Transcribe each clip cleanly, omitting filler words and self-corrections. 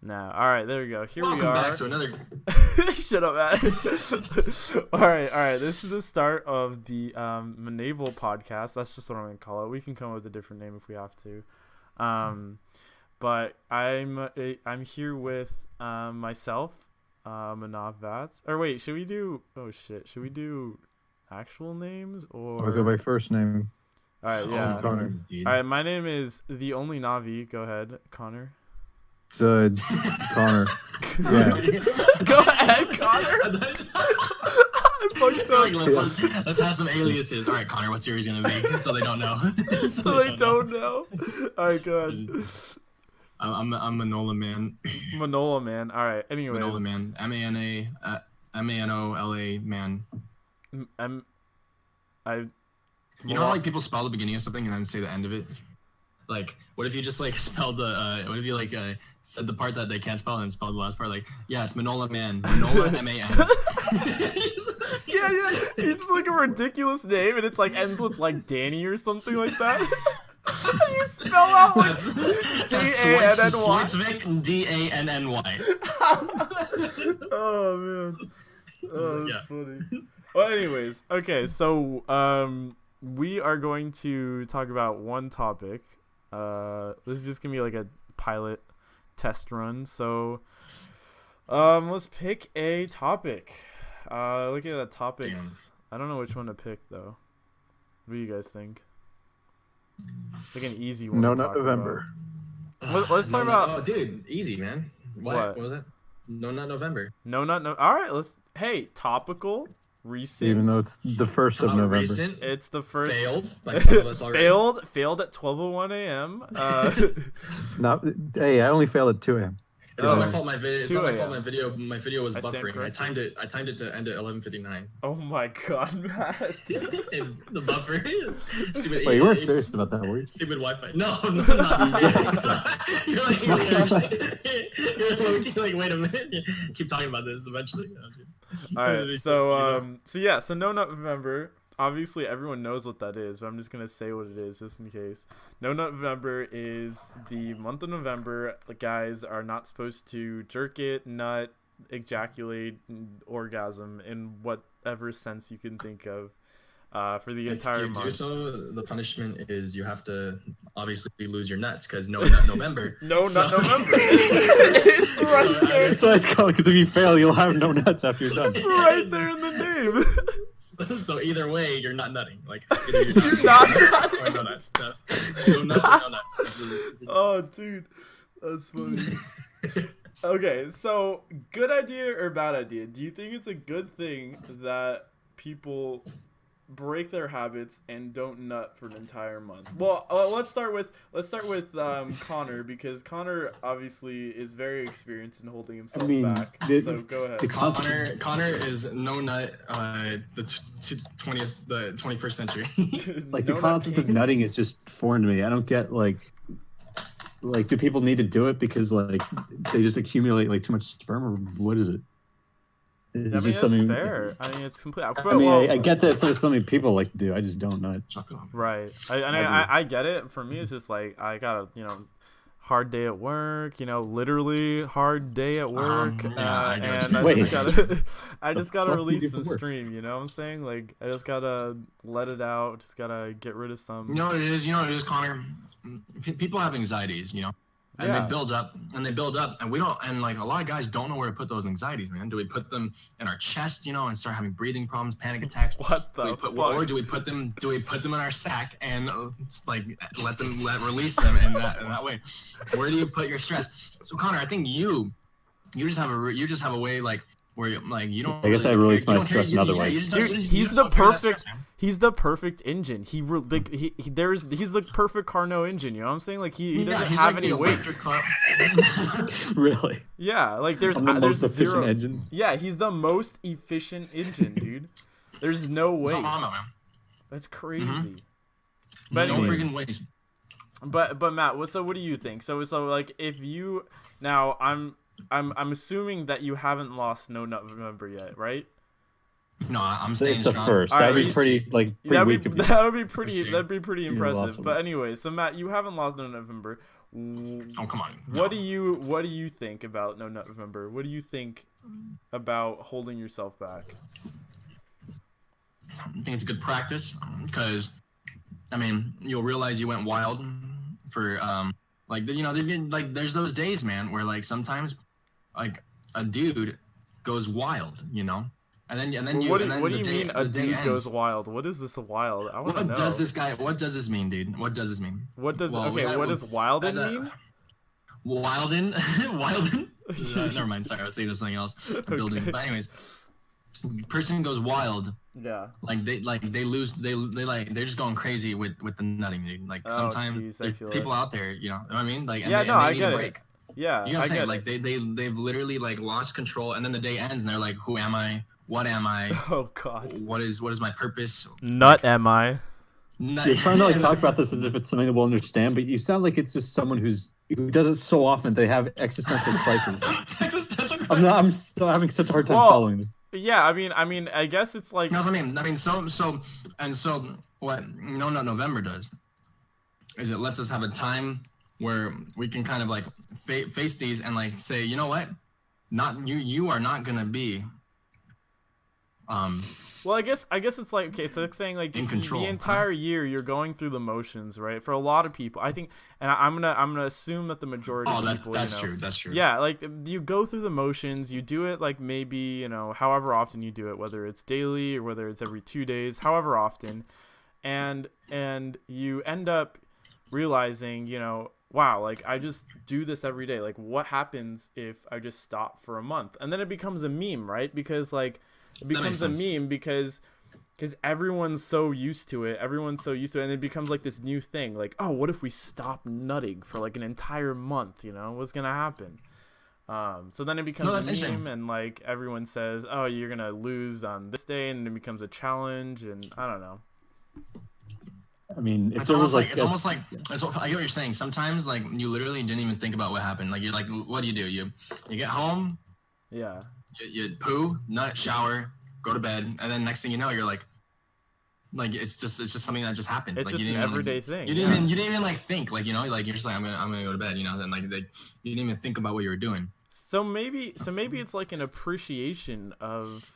Nah. All right, there we go. Here Welcome we are. back to another. Shut up, man. All right. This is the start of the Mnaval podcast. That's just what I'm gonna call it. We can come up with a different name if we have to. But I'm here with myself, Mnaval. Or wait, should we do? Oh shit, should we do actual names or? I'll go by first name. All right, yeah. Connor. All right, my name is the only Navi. Go ahead, Connor. Connor. Yeah. Go ahead, Connor. I fucked up. Like, let's have some aliases. All right, Connor, what's yours gonna be? So they don't know. So they don't know. All right, go ahead. I'm Manola Man. Manola Man. All right. Anyways. Manola Man. Manola Man. You know how like people spell the beginning of something and then say the end of it? Like, what if you just like spelled the what if you like said the part that they can't spell and then spelled the last part? Like, yeah, it's Manola Man. Manola Man. Yeah. It's like a ridiculous name and it's like ends with like Danny or something like that. You spell out like D-A-N-N-Y. Switzvik, D-A-N-N-Y. Oh man. Oh, that's funny. Well, anyways, okay, so we are going to talk about one topic. This is just gonna be like a pilot test run. So, let's pick a topic. Looking at the topics, I don't know which one to pick though. What do you guys think? Like an easy one. No, not November. Let's talk about. Oh, dude, easy, man. What was it? No, not November. No. All right, Hey, topical. Recent. Even though it's the 1st of November. Recent. It's the first. Failed. Like some of us already. Failed at 12:01 a.m. Hey, I only failed at 2 a.m. It's not my fault. My video. It's not my 2 fault. My video was I stand buffering. I corrected. timed it to end at 11:59. Oh my god, Matt. The buffer. Stupid. Wait, you weren't serious about that, were you? Stupid Wi-Fi. No, I'm not serious. You're like, wait a minute. Keep talking about this eventually. All right. So No Nut November. Obviously, everyone knows what that is, but I'm just gonna say what it is just in case. No Nut November is the month of November. Guys are not supposed to jerk it, nut, ejaculate, orgasm in whatever sense you can think of. For the entire month. If you do so, the punishment is you have to obviously lose your nuts because no nut November. Nut November. It's right there. That's why it's called, because if you fail, you'll have no nuts after you're done. It's right there in the name. So either way, you're not nutting. Like either you're not nutting or no nuts. No nuts or no nuts. Oh, dude, that's funny. Okay, so good idea or bad idea? Do you think it's a good thing that people break their habits and don't nut for an entire month? Well, let's start with Connor, because Connor obviously is very experienced in holding himself back. So go ahead. Connor is no nut. The 21st century. Like the concept of nutting is just foreign to me. I don't get like do people need to do it because like they just accumulate like too much sperm, or what is it? I mean, it's fair. I mean, it's complete. I get that it's something people like to do. I just don't nut. Right. I get it. For me, it's just like I got a hard day at work. Literally hard day at work. I just gotta release some stream. You know what I'm saying? Like I just gotta let it out. Just gotta get rid of some. You know what it is, Connor. People have anxieties. And they build up, and we don't, and like a lot of guys don't know where to put those anxieties, man. Do we put them in our chest, and start having breathing problems, panic attacks? What the fuck? Or do we put them in our sack and release them in that way? Where do you put your stress? So Connor, I think you just have a way like where you don't. I guess I release my stress another way. Dude, he's the perfect engine. He's the perfect Carnot engine. You know what I'm saying? Like he doesn't have any weight. Really? Yeah, like there's most efficient zero engine. Yeah, he's the most efficient engine, dude. There's no waste. That's crazy. Mm-hmm. But no freaking waste. But Matt, what do you think? So like if you now I'm assuming that you haven't lost No Nut November yet, right? No, I'm staying the strong. first. That'd be pretty weak of you. That'd be pretty impressive. But anyway, so Matt, you haven't lost No November. Oh, come on. What do you think about No Nut November? What do you think about holding yourself back? I think it's a good practice because, I mean, you'll realize you went wild for like you know like there's those days, man, where like sometimes like a dude goes wild, you know, and then What do you mean a dude goes wild? What is this wild? I want to know. What does this mean, dude? What does this mean? What does what does Wilden mean? Wilden? Wilden? Never mind. Sorry, I was thinking of something else. Building. But anyways, person goes wild. Yeah. Like they lose they're just going crazy with the nutting, dude. Like sometimes there's people out there, you know what I mean? Like yeah, they I need get a it. break. Yeah, you know what I'm saying? Like they've literally like lost control, and then the day ends, and they're like, "Who am I? What am I? Oh God. What is my purpose? Nut am I?" You're trying to like talk about this as if it's something that we'll understand, but you sound like it's just someone who does it so often they have existential crises. Existential crisis. I'm still having such a hard time following this. Yeah, I mean, I guess it's like. No, I mean, so what? No, November does is it lets us have a time where we can kind of like face these and like say, you know what, you are not gonna be. Well, I guess it's like, okay, it's like saying like in control, the entire year you're going through the motions, right? For a lot of people, I think, and I'm gonna assume that the majority of people, that's true. Yeah, like you go through the motions, you do it like maybe, you know, however often you do it, whether it's daily or whether it's every 2 days, however often, and you end up realizing, you know, wow, like I just do this every day. Like what happens if I just stop for a month? And then it becomes a meme, right? Because like it becomes a meme because everyone's so used to it. And it becomes like this new thing. Like, oh, what if we stop nutting for like an entire month? You know, what's gonna happen? So then it becomes a meme, and like everyone says, oh, you're gonna lose on this day, and it becomes a challenge, and I don't know. I mean, it's almost like I get what you're saying. Sometimes like you literally didn't even think about what happened. Like you're like, what do? You get home. Yeah. You poo, nut, shower, go to bed, and then next thing you know, you're like it's just something that just happened. It's like, just an everyday thing. You didn't even like think, like, you know, like you're just like I'm gonna go to bed, you know, and like you didn't even think about what you were doing. So maybe it's like an appreciation of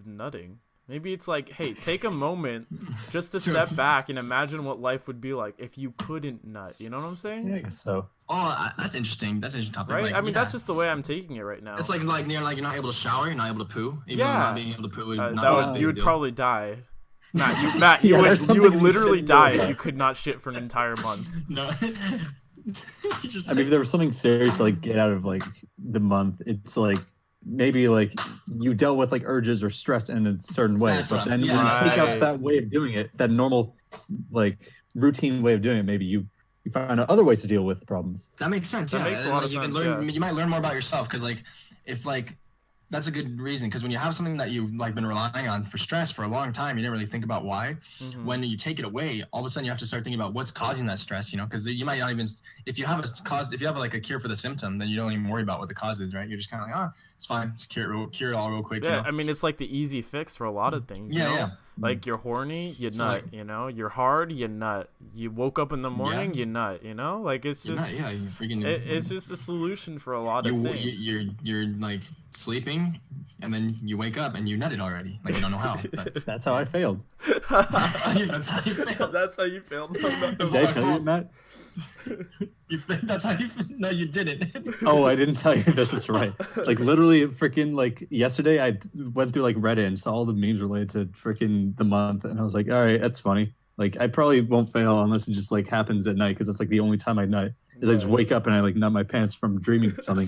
nutting. Maybe it's like, hey, take a moment just to step back and imagine what life would be like if you couldn't nut. You know what I'm saying? Yeah, I guess so. Oh, that's interesting. That's an interesting topic. Right? Like, I mean, that's just the way I'm taking it right now. It's like you're not able to shower, you're not able to poo. Even not being able to poo. You would probably die. Matt, you would literally die if you could not shit for an entire month. No. I mean, if there was something serious to like get out of like the month, it's like maybe like you dealt with like urges or stress in a certain way, but then when you take out that way of doing it, that normal like routine way of doing it, maybe you find other ways to deal with problems. That makes sense. That makes a lot of sense. You might learn more about yourself because like if like that's a good reason, because when you have something that you've like been relying on for stress for a long time, you didn't really think about why. Mm-hmm. When you take it away, all of a sudden you have to start thinking about what's causing that stress, you know, because you might not even, if you have like a cure for the symptom, then you don't even worry about what the cause is, right? You're just kind of like, it's fine, just cure it all real quick. Yeah, you know? I mean, it's like the easy fix for a lot of things. Yeah, you know? yeah. Like you're horny, you nut. You know, you're hard, you nut. You woke up in the morning, you nut. You know, like it's just you freaking. It's just a solution for a lot of things. You're like sleeping, and then you wake up and you nutted already. Like you don't know how. But... That's how I failed. That's how you failed. That's how you failed. Did I tell you, Matt? That's how you. No, you didn't. Oh, I didn't tell you this. It's right. Like literally, freaking like yesterday, I went through like Reddit and saw all the memes related to freaking the month, and I was like, all right, that's funny. Like I probably won't fail unless it just like happens at night, because it's like the only time I nut is I just wake up and I like nut my pants from dreaming something.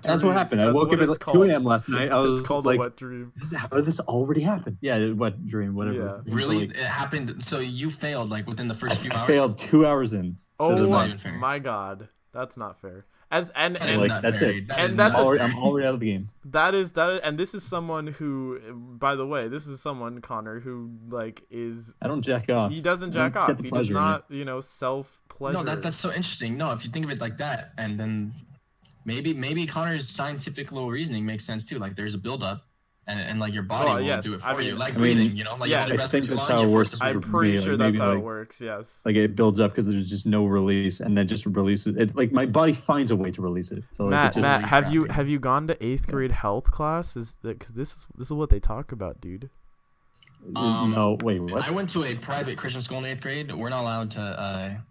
That's what happened. I woke up at like 2 a.m. last night. I was called like, a wet dream. How did this already happen? Yeah, wet dream, whatever. Yeah. Really, it happened. So you failed like within the first few hours. Failed 2 hours in. Oh my god, that's not fair. That's it. I'm already out of the game. That is, and this is someone who, by the way, this is someone, Connor, who like is. I don't jack off. He doesn't jack off. He does not, self pleasure. No, that's so interesting. No, if you think of it like that, and then maybe Connor's scientific little reasoning makes sense too. Like there's a buildup, and like your body will yes, do it I for you, mean- like I breathing. mean, You know, like yeah, you hold your I breath think for too that's long, how it you're works. forced to breathe. I'm for pretty me, like, sure that's maybe, how it like- works. Yes. Like it builds up because there's just no release, and then just releases it. Like my body finds a way to release it. So like, Matt, it just, Matt, Holy have crap, you dude. have you gone to 8th grade health class? Is that because this is what they talk about, dude? no, wait, what? I went to a private Christian school in 8th grade. We're not allowed to.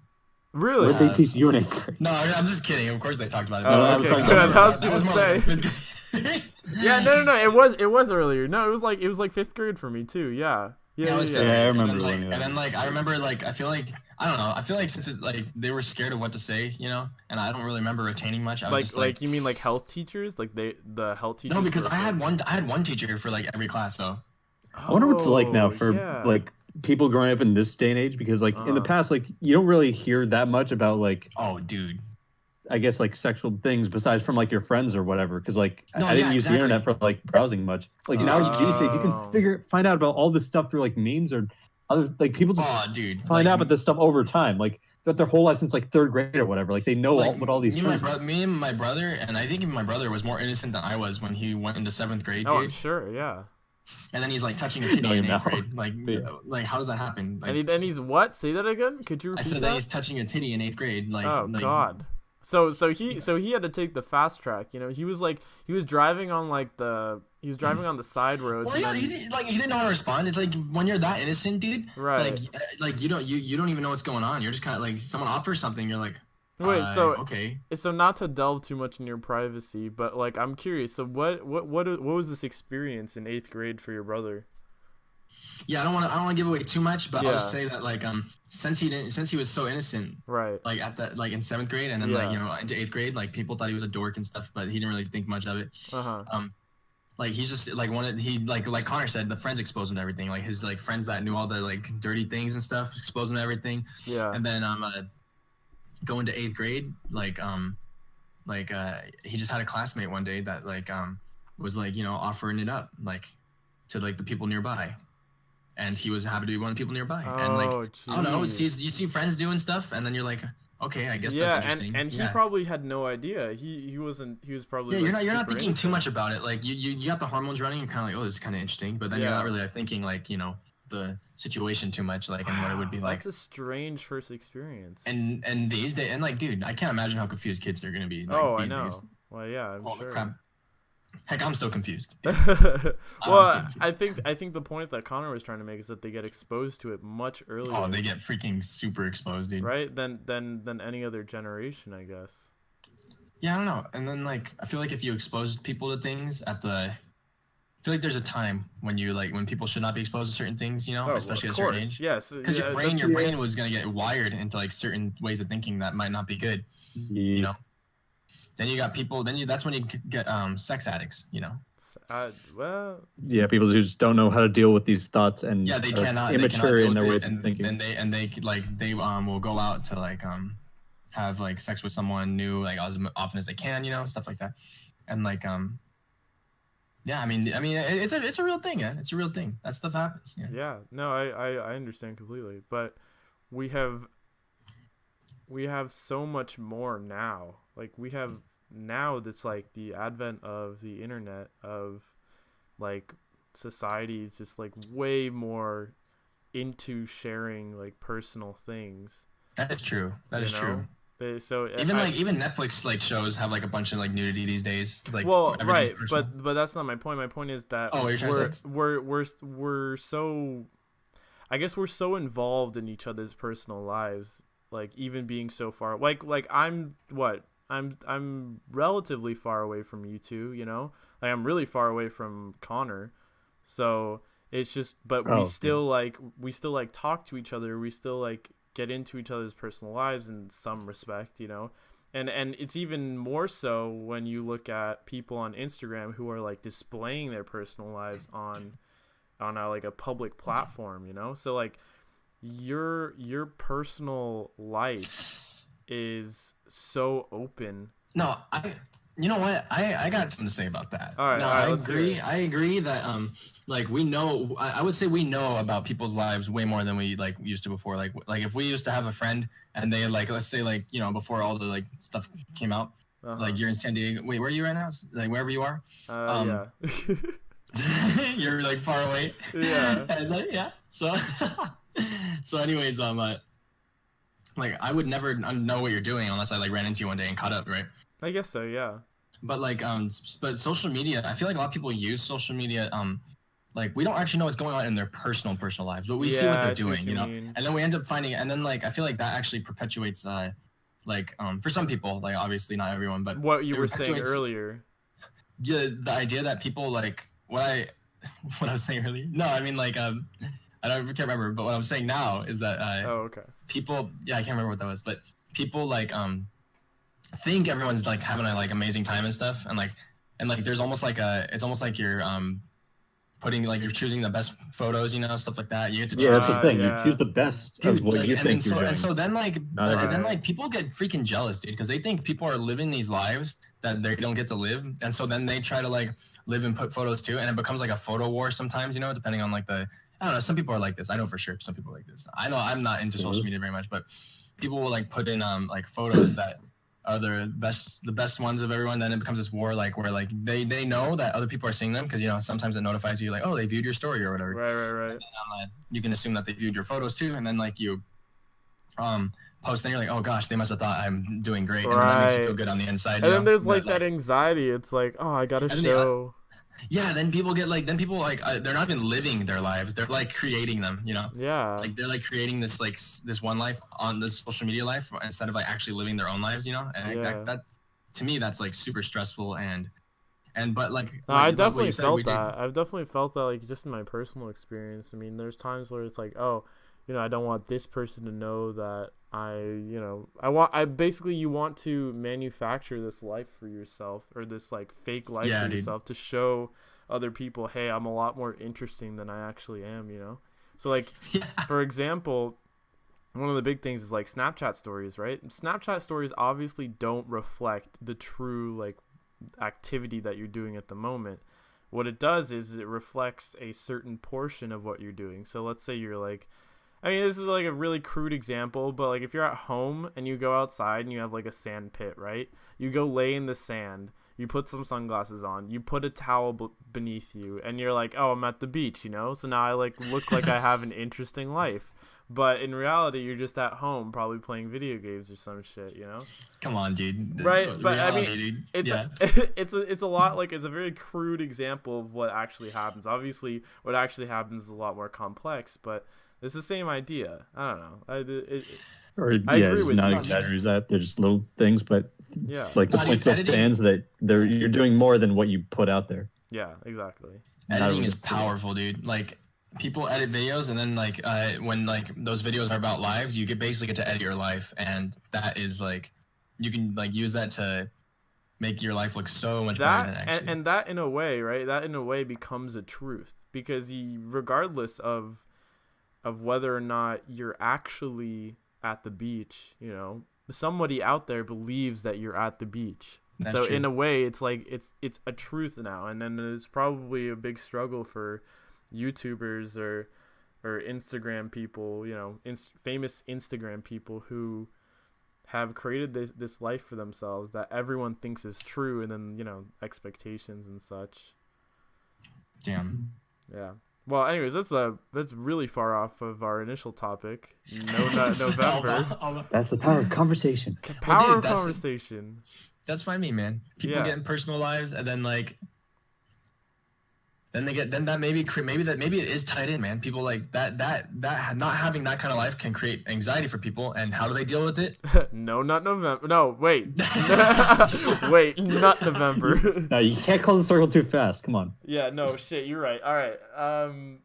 Really? What did they teach you in 8th grade? No, I'm just kidding. Of course they talked about it. Oh, I'm okay, talking good. about- I was That gonna more like say. 5th grade. Yeah, no. It was earlier. No, it was like 5th grade for me too. Yeah. Yeah, it was yeah. fifth Yeah, I grade. remember And then, when, like, yeah. and then like I remember like I feel like I don't know. I feel like since it's like they were scared of what to say, you know, and I don't really remember retaining much. I was just Like you mean like health teachers? Like the health teachers? no, because were I had afraid? one teacher for like every class though. I wonder what it's like now Oh, for yeah. like people growing up in this day and age, because like in the Uh-huh. past, like you don't really hear that much about like Oh, dude. I guess like sexual things besides from like your friends or whatever. Because like No, I didn't yeah, use exactly. the internet for like browsing much. Like now these days you Oh. can find out about all this stuff through like memes or other like people just Oh, dude. find like, out about this stuff over time. Like that their whole life since like 3rd grade or whatever. Like they know like, what all these terms are. me and my brother, and I think even my brother was more innocent than I was when he went into 7th grade, Oh, I'm dude. sure. Yeah. And then he's like touching a titty No, in you're 8th not. grade. Like, Yeah. like how does that happen? Like, And he's what? Say that again. Could you I repeat said that? that he's touching a titty in 8th grade. Like, Oh like, God. So he had to take the fast track. You know, he was driving on the side roads. Well, and yeah, then, he didn't know how to respond. It's like when you're that innocent, dude. Right. Like you don't even know what's going on. You're just kind of like someone offers something. You're like, Wait, so okay. So not to delve too much in your privacy, but like I'm curious. So what was this experience in 8th grade for your brother? Yeah, I don't want to give away too much, but I'll just Yeah. say that like since he was so innocent, Right. like at that like in 7th grade and then Yeah. like you know into 8th grade, like people thought he was a dork and stuff, but he didn't really think much of it. Uh-huh. Like he just like wanted he like Connor said, the friends exposed him to everything. Like his like friends that knew all the like dirty things and stuff exposed him to everything. Yeah. And then going to 8th grade, he just had a classmate one day that was like, you know, offering it up like to like the people nearby. And he was happy to be one of the people nearby. And like Oh, I don't know, you jeez. see friends doing stuff and then you're like, okay, I guess that's Yeah, interesting. and he Yeah. probably had no idea. He was probably Yeah, like, you're not super thinking too innocent. much about it. Like you got the hormones running, you're kinda like, oh, this is kinda interesting. But then you're Yeah. not really like, thinking like, you know, the situation too much, like and what it would be like. That's a strange first experience. And these days and like dude, I can't imagine how confused kids are gonna be like oh, I these know. days. Well, yeah, I'm All the sure. crap. Heck, I'm still confused. Well, still I think the point that Connor was trying to make is that they get exposed to it much earlier. Oh, they get freaking super exposed, dude. right than any other generation, I guess. Yeah, I don't know. And then like I feel like if you expose people to things I feel like there's a time when you like when people should not be exposed to certain things, you know, Oh, especially of at a certain course, age. yes. Because yeah, your that's- brain was gonna get wired into like certain ways of thinking that might not be good, you know. Then you got people. That's when you get sex addicts, you know. well, Yeah, people who just don't know how to deal with these thoughts and Yeah, they are cannot. immature they in cannot their deal ways with it, of thinking. and they will go out to like have like sex with someone new like as often as they can, you know, stuff like that, and like yeah, I mean it's a real thing, yeah, it's a real thing. That stuff happens. Yeah. yeah. No, I understand completely, but we have so much more now. Like we have now that's like the advent of the internet, of like society is just like way more into sharing like personal things. That is true. That is true. So Even Netflix like shows have like a bunch of like nudity these days. Like well, everything's right, personal. but that's not my point. My point is that Oh, what you're trying to say? we're so, I guess we're so involved in each other's personal lives, like even being so far, like I'm relatively far away from you two, you know, like I'm really far away from Connor, so it's just, but we still like talk to each other, we still like get into each other's personal lives in some respect, you know, and it's even more so when you look at people on Instagram who are like displaying their personal lives on a public platform, you know, so like your personal life is so open. No, you know what? I got something to say about that. All right, no, all right, I let's agree. hear it. I agree that like we know. I would say we know about people's lives way more than we like used to before. Like if we used to have a friend and they like, let's say like, you know, before all the like stuff came out, Uh-huh. like you're in San Diego. Wait, where are you right now? Like wherever you are. Yeah. You're like far away. Yeah. And yeah. So so anyways, like I would never know what you're doing unless I like ran into you one day and caught up, right? I guess so, yeah. But like but social media, I feel like a lot of people use social media like we don't actually know what's going on in their personal lives, but we see what Yeah, they're I see what doing, you you know. mean. And then we end up finding, and then like I feel like that actually perpetuates like for some people, like obviously not everyone, but What you it were saying perpetuates earlier. the idea that people like what I was saying earlier. No, I mean like I can't remember, but what I'm saying now is that Oh, okay. people, yeah, I can't remember what that was, but people like think everyone's like having a like amazing time and stuff, and like there's almost like it's almost like you're putting like you're choosing the best photos, you know, stuff like that. You get to choose. Yeah, that's the thing. yeah. You choose the best of Dude, what like, you and think then you're doing. and so then like Not and everyone. then like people get freaking jealous, dude, because they think people are living these lives that they don't get to live, and so then they try to like live and put photos too, and it becomes like a photo war sometimes, you know, depending on like I don't know, some people are like this. I know for sure some people are like this. I know I'm not into social media very much, but people will like put in like photos that are the best ones of everyone. Then it becomes this war, like where like they know that other people are seeing them, because you know sometimes it notifies you like, oh, they viewed your story or whatever. Right. You can assume that they viewed your photos too, and then like you post, and you're like, oh gosh, they must have thought I'm doing great, and then that makes you feel good on the inside. And then there's But, like that anxiety. It's like, oh, I gotta then show. yeah, then people get like, they're not even living their lives, they're like creating them, you know. Yeah. Like they're like creating this like this one life on the social media life instead of like actually living their own lives, you know. And Yeah. that to me that's like super stressful, and but like No, what I you definitely said, felt that. I've definitely felt that, like, just in my personal experience. I mean, there's times where it's like, oh, you know, I don't want this person to know that I basically, you want to manufacture this life for yourself, or this like fake life for dude. yourself, to show other people, hey, I'm a lot more interesting than I actually am, you know? So like, for example, one of the big things is like Snapchat stories, right? Snapchat stories obviously don't reflect the true like activity that you're doing at the moment. What it does is it reflects a certain portion of what you're doing. So let's say you're like, I mean, this is like a really crude example, but like if you're at home and you go outside and you have like a sand pit, right? You go lay in the sand, you put some sunglasses on, you put a towel beneath you, and you're like, oh, I'm at the beach, you know? So now I like look like I have an interesting life. But in reality, you're just at home probably playing video games or some shit, you know? Come on, dude. Right, but Reality, I mean, dude. it's yeah. it's a lot, like, it's a very crude example of what actually happens. Obviously, what actually happens is a lot more complex, but it's the same idea. I don't know. I agree with not you. exaggerates that. They're just little things, but Yeah. like the No, point dude, still stands that you're doing more than what you put out there. Yeah, exactly. Editing is powerful, dude. Like people edit videos, and then like when like those videos are about lives, you basically get to edit your life, and that is like you can like use that to make your life look so much better than it actually is. And that in a way, right? That in a way becomes a truth, because regardless of whether or not you're actually at the beach, you know, somebody out there believes that you're at the beach. That's so true. in a way, it's like it's a truth now. And then it's probably a big struggle for YouTubers or Instagram people, you know, famous Instagram people who have created this life for themselves that everyone thinks is true, and then, you know, expectations and such. Damn. Yeah. Well, anyways, that's really far off of our initial topic. No Nut November. That's the power of conversation. The power of that's- conversation. That's what I mean, man. People Yeah. get in personal lives, and then like then that maybe it is tied in, man. People like that not having that kind of life can create anxiety for people, and how do they deal with it? No, not November. No, wait. Wait, not November. No, you can't close the circle too fast. Come on. Yeah, no, shit, you're right. All right.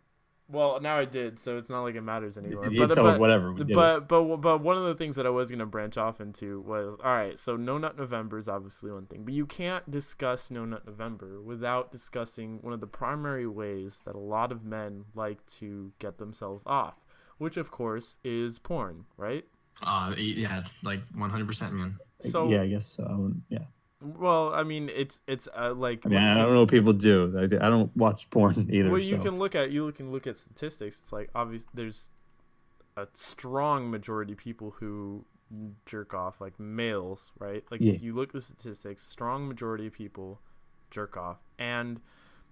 Well, now I did, so it's not like it matters anymore. Whatever. We did it. But one of the things that I was gonna branch off into was, all right, so No Nut November is obviously one thing, but you can't discuss No Nut November without discussing one of the primary ways that a lot of men like to get themselves off, which of course is porn, right? Yeah, like 100%, man. So yeah, I guess so. Yeah. Well, I mean, it's like. I mean, I don't know what people do. I don't watch porn either. Well, you so. can look at statistics. It's like obvious. There's a strong majority of people who jerk off, like males, right? Like Yeah. if you look at the statistics, strong majority of people jerk off, and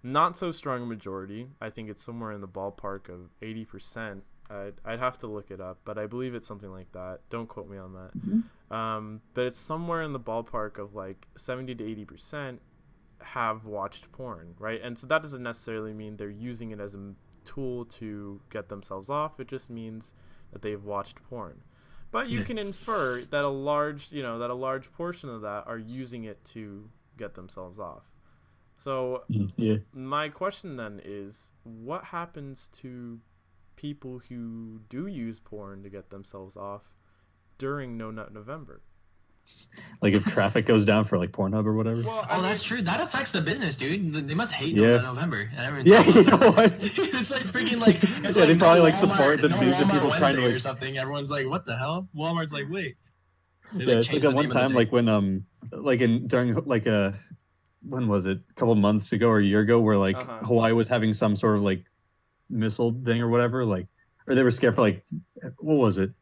not so strong a majority. I think it's somewhere in the ballpark of 80%. I'd have to look it up, but I believe it's something like that. Don't quote me on that. Mm-hmm. But it's somewhere in the ballpark of like 70 to 80% have watched porn, right? And so that doesn't necessarily mean they're using it as a tool to get themselves off. It just means that they've watched porn. But you can infer that a large portion of that are using it to get themselves off. So my question then is, what happens to people who do use porn to get themselves off during No Nut November? Like if traffic goes down for like Pornhub or whatever. Well, that's true. That affects the business, dude. They must hate No Nut November. Yeah, you know what? It's like freaking like. It's they probably no like Walmart, support the no news of Walmart people trying to Wednesday like or something. Everyone's like, what the hell? Walmart's like, wait. Yeah, it's like at one time, like when like during like when was it? A couple months ago or a year ago, where like Hawaii was having some sort of like missile thing or whatever, like, or they were scared for like, what was it?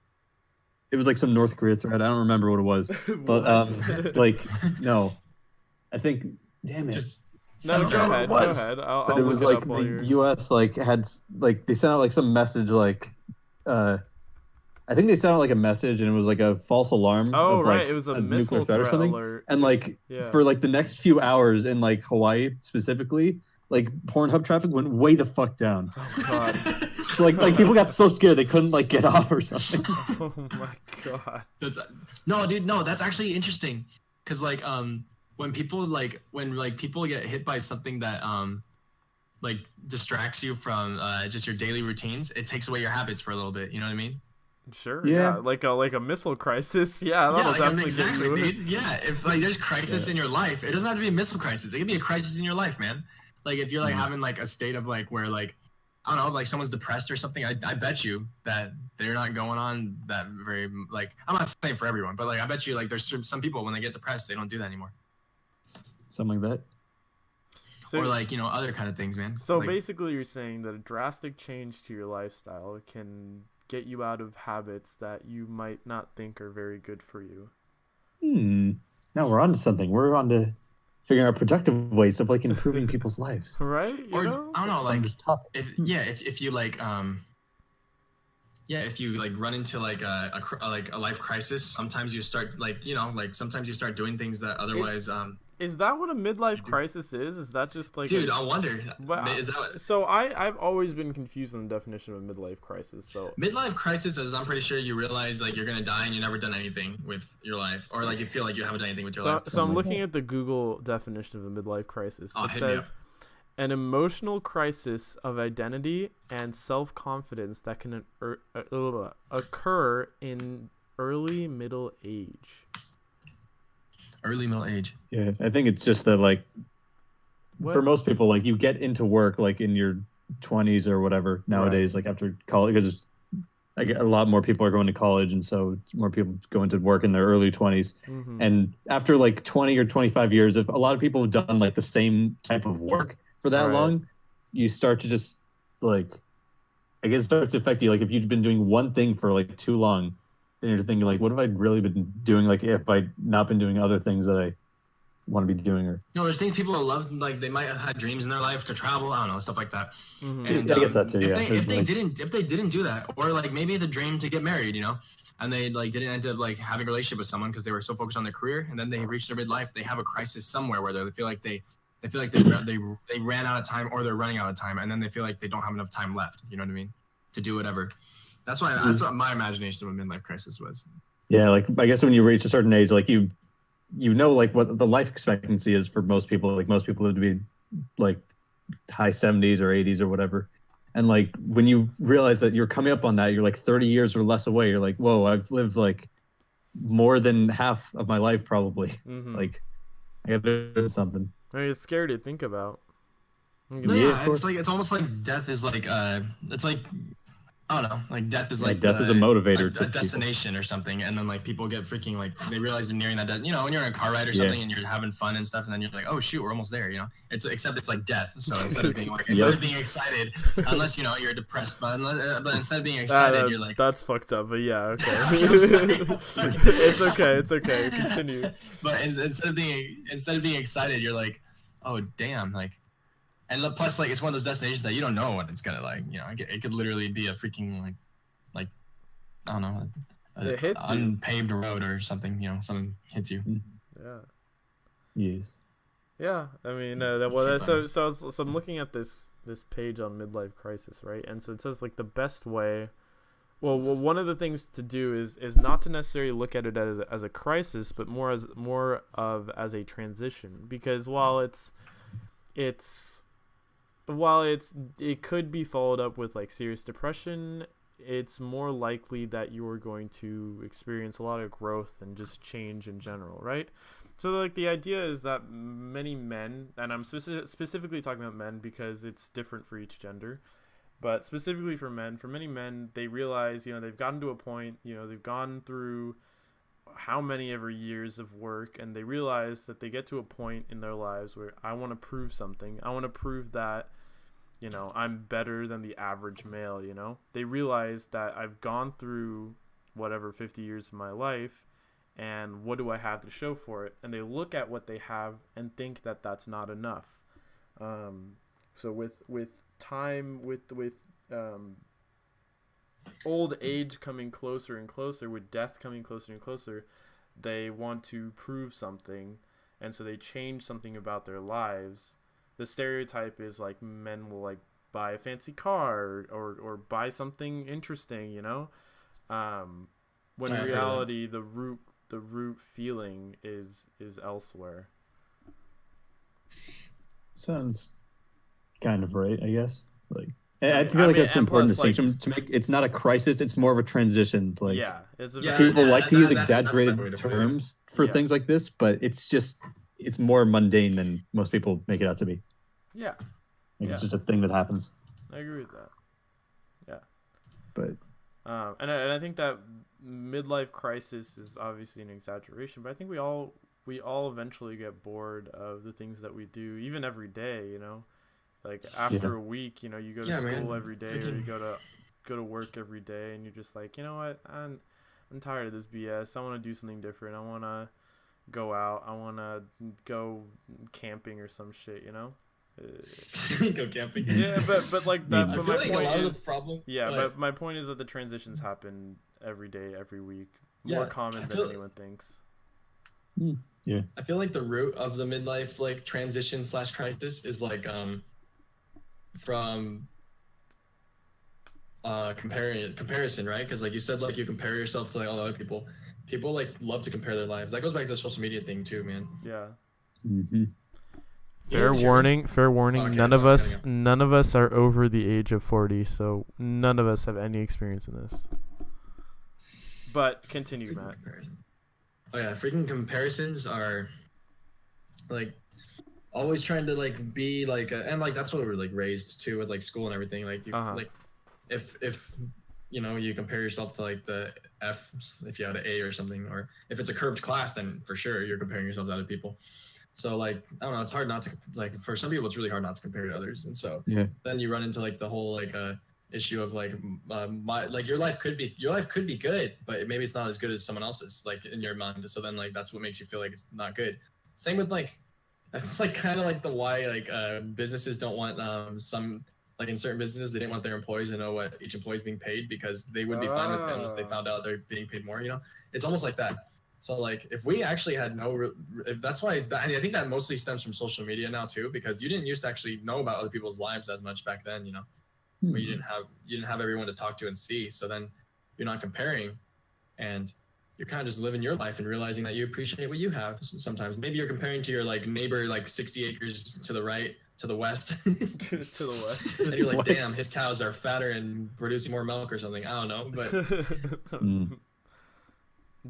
It was like some North Korea threat. I don't remember what it was, but like no, I think damn it. Go ahead. I'll it was look it like up while the U.S. like had like they sent out like some message like I think they sent out like a message and it was like a false alarm. Oh, of, right. like, it was a nuclear missile threat or something. alert. And like for like the next few hours in like Hawaii specifically, like Pornhub traffic went way the fuck down. Oh god. So, like people got so scared they couldn't like get off or something. Oh my god. That's actually interesting, because like when people get hit by something that like distracts you from just your daily routines, it takes away your habits for a little bit. You know what I mean? Sure. Yeah. Like a missile crisis. Yeah. That'll definitely exactly, get you. Dude. Yeah. If like there's crisis in your life, it doesn't have to be a missile crisis. It can be a crisis in your life, man. Like if you're like having like a state of like where like I don't know, like someone's depressed or something. I bet you that they're not going on that very like. I'm not saying for everyone, but like I bet you like there's some people when they get depressed they don't do that anymore. Something like that. So, or like other kind of things, man. So like, basically, you're saying that a drastic change to your lifestyle can get you out of habits that you might not think are very good for you. Now we're on to something. We're on to figuring out productive ways of like improving people's lives. Right? I don't know, like if you like if you like run into like a life crisis, sometimes you start sometimes you start doing things that otherwise Is that what a midlife crisis is? Is that just like dude? I wonder. Is that so? I've always been confused on the definition of a midlife crisis. So midlife crisis is I'm pretty sure you realize like you're gonna die and you've never done anything with your life, or like you feel like you haven't done anything with your life. So I'm looking at the Google definition of a midlife crisis. It says an emotional crisis of identity and self-confidence that can occur in early middle age. Early middle age. Yeah, I think it's just that like for most people, like you get into work like in your 20s or whatever nowadays, like after college, because like a lot more people are going to college, and so more people go into work in their early 20s. And after like 20 or 25 years, if a lot of people have done like the same type of work for that long, you start to just like, I guess it starts to affect you. Like if you've been doing one thing for like too long, then you're thinking like, what have I really been doing? Like if I not been doing other things that I want to be doing, or there's things people love, like they might have had dreams in their life to travel, I don't know, stuff like that. And I guess that too. If they didn't do that, or like maybe the dream to get married, and they like didn't end up like having a relationship with someone because they were so focused on their career, and then they reached their midlife, they have a crisis somewhere where they feel like they ran out of time, or they're running out of time, and then they feel like they don't have enough time left. You know what I mean? To do whatever. That's what my imagination of a midlife crisis was. Yeah, like I guess when you reach a certain age, like you like what the life expectancy is for most people. Like most people live to be like high 70s or 80s or whatever. And like when you realize that you're coming up on that, you're like 30 years or less away. You're like, whoa, I've lived like more than half of my life probably. Like I gotta do something. I mean, it's scary to think about. Yeah, it's almost like death is like it's like I don't know, like death is like death is a motivator to a destination or something, and then like people get freaking like they realize they're nearing that when you're in a car ride or something and you're having fun and stuff, and then you're like, oh shoot, we're almost there, except it's like death. So instead of being like instead of being excited, unless you're depressed, but instead of being excited, you're like, that's fucked up, but yeah, okay. It's okay, continue. But instead of being excited, you're like, oh damn, like. And plus, like, it's one of those destinations that you don't know when it's gonna, like, you know, it could literally be a freaking like I don't know, It hits you. unpaved road or something. You know, something hits you. Yeah. Yes. Yeah, I mean, so I'm looking at this page on midlife crisis, right? And so it says like the best way. Well, one of the things to do is not to necessarily look at it as a crisis, but more of as a transition. Because while it could be followed up with like serious depression, it's more likely that you're going to experience a lot of growth and just change in general, right? So like the idea is that many men, and I'm specifically talking about men because it's different for each gender, but specifically for many men, they realize, you know, they've gotten to a point, you know, they've gone through how many ever years of work, and they realize that they get to a point in their lives where I want to prove something. I want to prove that, you know, I'm better than the average male, you know. They realize that I've gone through whatever 50 years of my life, and what do I have to show for it? And they look at what they have and think that that's not enough. So with time, with old age coming closer and closer, with death coming closer and closer, they want to prove something, and so they change something about their lives. The stereotype is like men will like buy a fancy car or buy something interesting, you know, when in reality the root feeling is elsewhere. Sounds kind of right, I guess. Like, I feel like that's an important distinction like, to make. It's not a crisis; it's more of a transition. Like, yeah, it's people like to use exaggerated terms for things like this, but it's more mundane than most people make it out to be. Yeah, it's just a thing that happens. I agree with that. Yeah, but and I think that midlife crisis is obviously an exaggeration, but I think we all eventually get bored of the things that we do, even every day, you know. Like after a week, you know, you go to school every day, or you go to work every day, and you're just like, you know what, I'm tired of this BS. I want to do something different. I want to go out. I want to go camping or some shit, you know. Go camping. Yeah, but like that. But my point is, but my point is that the transitions happen every day, every week, more common than anyone thinks. Yeah, I feel like the root of the midlife like transition / crisis is like from comparison, right? Because like you said, like you compare yourself to like all the other people like love to compare their lives. That goes back to the social media thing too, man. Yeah. Mm-hmm. Fair warning. None of us are over the age of 40, so none of us have any experience in this. But continue, Matt. Oh yeah, freaking comparisons are like always trying to like be like and like that's what we're like raised to with like school and everything. Like you like if you know you compare yourself to like the F if you had an A or something, or if it's a curved class, then for sure you're comparing yourself to other people. So like I don't know, it's hard not to like for some people it's really hard not to compare to others, and so then you run into like the whole like issue of like your life could be good, but maybe it's not as good as someone else's like in your mind. So then like that's what makes you feel like it's not good. Same with like that's like kind of like the why like businesses don't want some like in certain businesses they didn't want their employees to know what each employee is being paid, because they would be fine with it unless they found out they're being paid more, you know. It's almost like that. So like if we actually had if that's why I think that mostly stems from social media now too, because you didn't used to actually know about other people's lives as much back then, you know. Where you didn't have everyone to talk to and see, so then you're not comparing, and you're kind of just living your life and realizing that you appreciate what you have. Sometimes maybe you're comparing to your like neighbor like 60 acres to the right, to the west. To the west. And you're like, damn, his cows are fatter and producing more milk or something. I don't know, but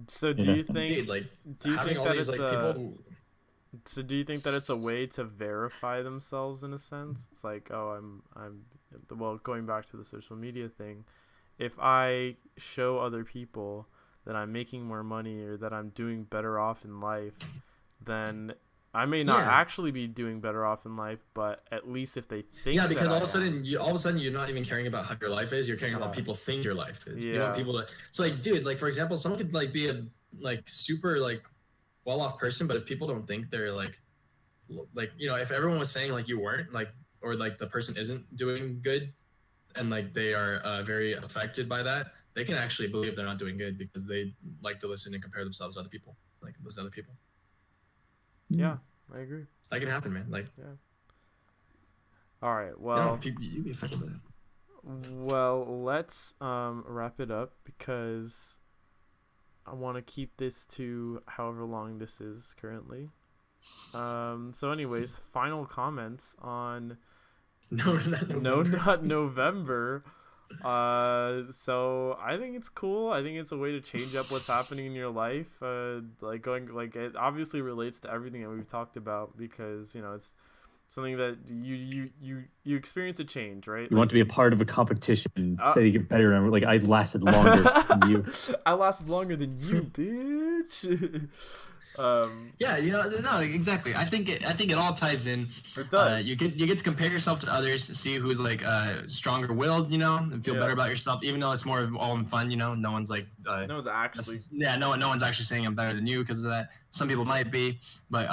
so do you think Indeed, like do you think all that these it's like people so do you think that it's a way to verify themselves in a sense? It's like, oh, well, going back to the social media thing, if I show other people that I'm making more money or that I'm doing better off in life, then I may not actually be doing better off in life, but at least if they think because all of a sudden you're not even caring about how your life is, you're caring about what people think your life is. You want people to so like dude, like for example, someone could like be a like super like well-off person, but if people don't think they're like you know, if everyone was saying like you weren't, like or like the person isn't doing good, and like they are very affected by that, they can actually believe they're not doing good because they like to listen and compare themselves to other people, like listen to other people. Yeah, I agree. That can happen, man. Like, yeah. All right. Well, you be affected by that. Well, let's wrap it up because I want to keep this to however long this is currently. So anyways, final comments on No, not November. So I think it's cool. I think it's a way to change up what's happening in your life. Like it obviously relates to everything that we've talked about because it's something that you experience a change, right? You want to be a part of a competition, say you get better, and like I lasted longer than you. I lasted longer than you, bitch. Yeah, no, exactly. I think it all ties in. It does. You get to compare yourself to others, see who's like stronger willed, and feel better about yourself, even though it's more of all in fun. No one's like no one's actually no one's actually saying I'm better than you because of that. Some people might be, but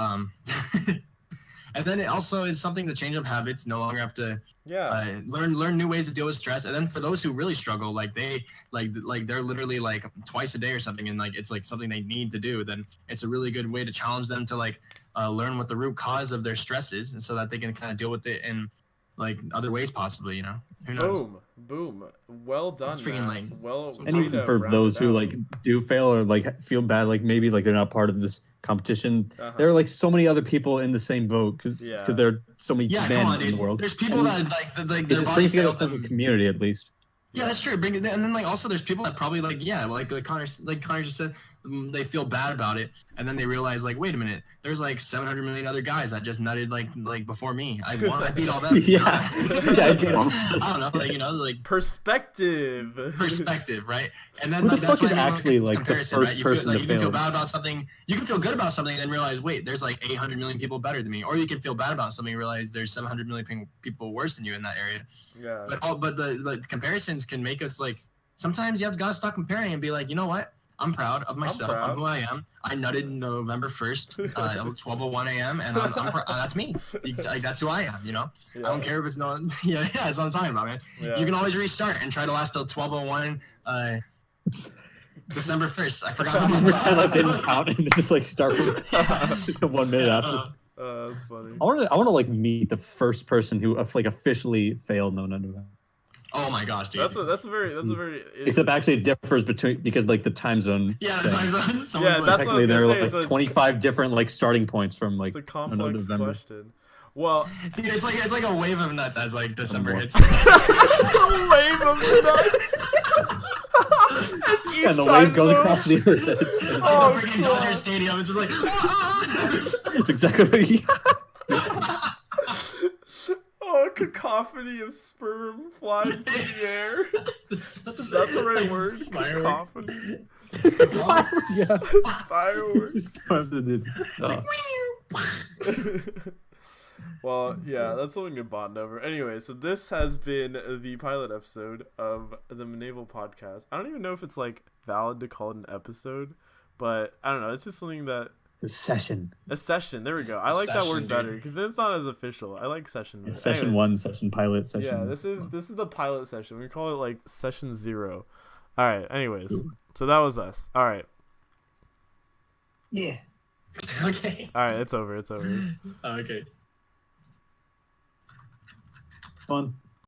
and then it also is something to change up habits. No longer have to learn new ways to deal with stress. And then for those who really struggle, like they're literally like twice a day or something, and like it's like something they need to do. Then it's a really good way to challenge them to like learn what the root cause of their stress is, and so that they can kind of deal with it in like other ways possibly. Who knows? Boom. Well done. It's freaking like and even for those who like do fail or like feel bad, like maybe like they're not part of this competition. There are like so many other people in the same boat because there are so many men in the world. There's people that like their body fails together a community at least. Yeah, that's true. And then like also there's people that probably like Connor just said, they feel bad about it, and then they realize like, wait a minute, there's like 700 million other guys that just nutted like before me. I beat all them. Yeah, I don't know, like perspective, right? And then who like the that's fuck is why actually like the first right? You can feel fail? bad about something. You can feel good about something, and then realize, wait, there's like 800 million people better than me. Or you can feel bad about something and realize there's 700 million people worse than you in that area. Yeah. But the comparisons can make us like sometimes you gotta stop comparing and be like, you know what? I'm proud of myself. I'm who I am. I nutted November 1st, 12:01 a.m. and that's me. Like, that's who I am. Yeah. I don't care if it's not. Yeah, that's what I'm talking about, man. Yeah. You can always restart and try to last till 12:01. December 1st. I forgot. Pretend like they didn't count and just like start from 1 minute after. That's funny. I want to like meet the first person who like officially failed November. Oh my gosh, dude. That's a very. Except actually it differs because like the time zone. Yeah, the time zone. Yeah, that's technically there are say, like 25 different like starting points from like. It's a complex question. Well, dude, it's like a wave of nuts as like December hits. It's a wave of nuts. And the wave goes across the earth. The freaking Dodger Stadium. It's just like. It's exactly. Oh, a cacophony of sperm flying through the air. Is that the right word? Cacophony. Yeah. Fireworks. Oh. Well, yeah, that's something to bond over. Anyway, so this has been the pilot episode of the Mnaval podcast. I don't even know if it's like valid to call it an episode, but I don't know. It's just something that. A session. There we go. I like that word better because it's not as official. I like session. Yeah, session 1, session pilot, session. Yeah, this is the pilot session. We call it like session 0. All right. Anyways, so that was us. All right. Yeah. Okay. All right. It's over. Okay. Fun.